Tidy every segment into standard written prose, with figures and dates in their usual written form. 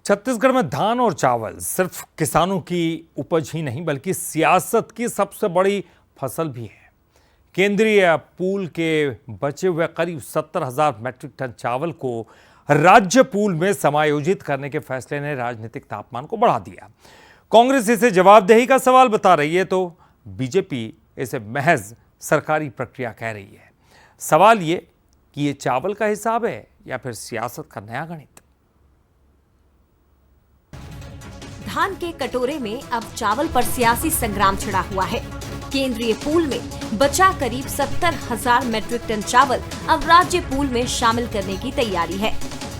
छत्तीसगढ़ में धान और चावल सिर्फ किसानों की उपज ही नहीं बल्कि सियासत की सबसे बड़ी फसल भी है। केंद्रीय पूल के बचे हुए करीब 70,000 मैट्रिक टन चावल को राज्य पूल में समायोजित करने के फैसले ने राजनीतिक तापमान को बढ़ा दिया। कांग्रेस इसे जवाबदेही का सवाल बता रही है तो बीजेपी इसे महज सरकारी प्रक्रिया कह रही है। सवाल ये कि ये चावल का हिसाब है या फिर सियासत का नया गणित। धान के कटोरे में अब चावल पर सियासी संग्राम छिड़ा हुआ है। केंद्रीय पूल में बचा करीब 70,000 मैट्रिक टन चावल अब राज्य पूल में शामिल करने की तैयारी है।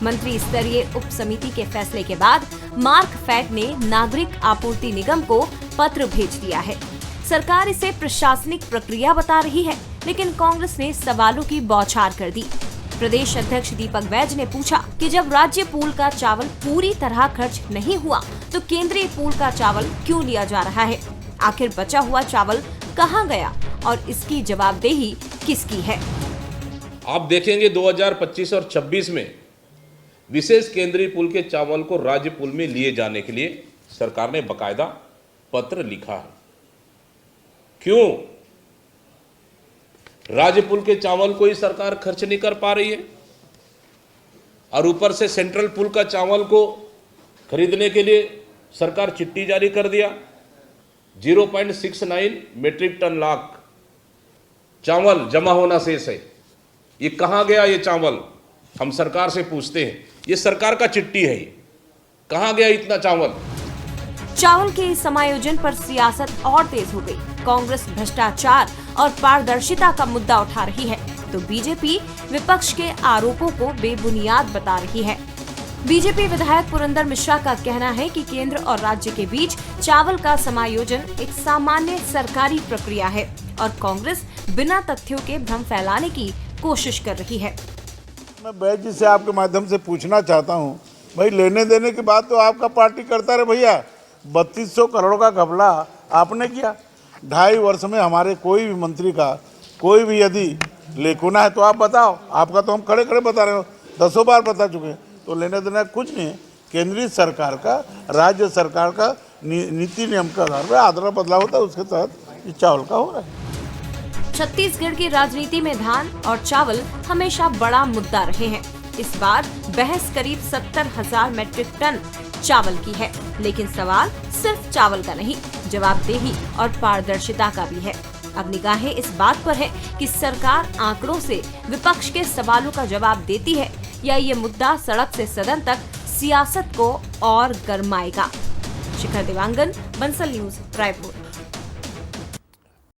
मंत्री स्तरीय उप समिति के फैसले के बाद मार्कफेड ने नागरिक आपूर्ति निगम को पत्र भेज दिया है। सरकार इसे प्रशासनिक प्रक्रिया बता रही है, लेकिन कांग्रेस ने सवालों की बौछार कर दी। प्रदेश अध्यक्ष दीपक बैज ने पूछा कि जब राज्य पूल का चावल पूरी तरह खर्च नहीं हुआ तो केंद्रीय पूल का चावल क्यों लिया जा रहा है? आखिर बचा हुआ चावल कहां गया और इसकी जवाबदेही किसकी है? आप देखेंगे 2025 और 26 में विशेष केंद्रीय पूल के चावल को राज्य पूल में लिए जाने के लिए सरकार ने बकायदा पत्र लिखा है। क्यों राज्य पूल के चावल को ही सरकार खर्च नहीं कर पा रही है और ऊपर से सेंट्रल पूल का चावल को खरीदने के लिए सरकार चिट्ठी जारी कर दिया। 0.69 मैट्रिक टन लाख चावल जमा होना शेष है। ये कहां गया? ये चावल हम सरकार से पूछते हैं। ये सरकार का चिट्ठी है, ये कहां गया इतना चावल? चावल के इस समायोजन पर सियासत और तेज हो गई। कांग्रेस भ्रष्टाचार और पारदर्शिता का मुद्दा उठा रही है तो बीजेपी विपक्ष के आरोपों को बेबुनियाद बता रही है। बीजेपी विधायक पुरंदर मिश्रा का कहना है कि केंद्र और राज्य के बीच चावल का समायोजन एक सामान्य सरकारी प्रक्रिया है और कांग्रेस बिना तथ्यों के भ्रम फैलाने की कोशिश कर रही है। मैं बैज जी से आपके माध्यम से पूछना चाहता हूं, भाई लेने देने की बात तो आपका पार्टी करता रहे भैया। 3200 करोड़ का घपला आपने किया। 2.5 वर्ष में हमारे कोई भी मंत्री का कोई भी यदि लेकुना है तो आप बताओ। आपका तो हम खड़े खड़े बता रहे हो, 10 बार बता चुके हैं। तो लेने देना कुछ नहीं है। केंद्रीय सरकार का राज्य सरकार का नीति नियम के आधार पर आदर बदलाव होता है, उसके तहत ये चावल का हो रहा है। छत्तीसगढ़ की राजनीति में धान और चावल हमेशा बड़ा मुद्दा रहे हैं। इस बार बहस करीब 70,000 मैट्रिक टन चावल की है, लेकिन सवाल सिर्फ चावल का नहीं, जवाबदेही और पारदर्शिता का भी है। अब निगाहें इस बात पर है कि सरकार आंकड़ों से विपक्ष के सवालों का जवाब देती है या ये मुद्दा सड़क से सदन तक सियासत को और गरमाएगा। शिखर देवांगन, बंसल न्यूज, रायपुर।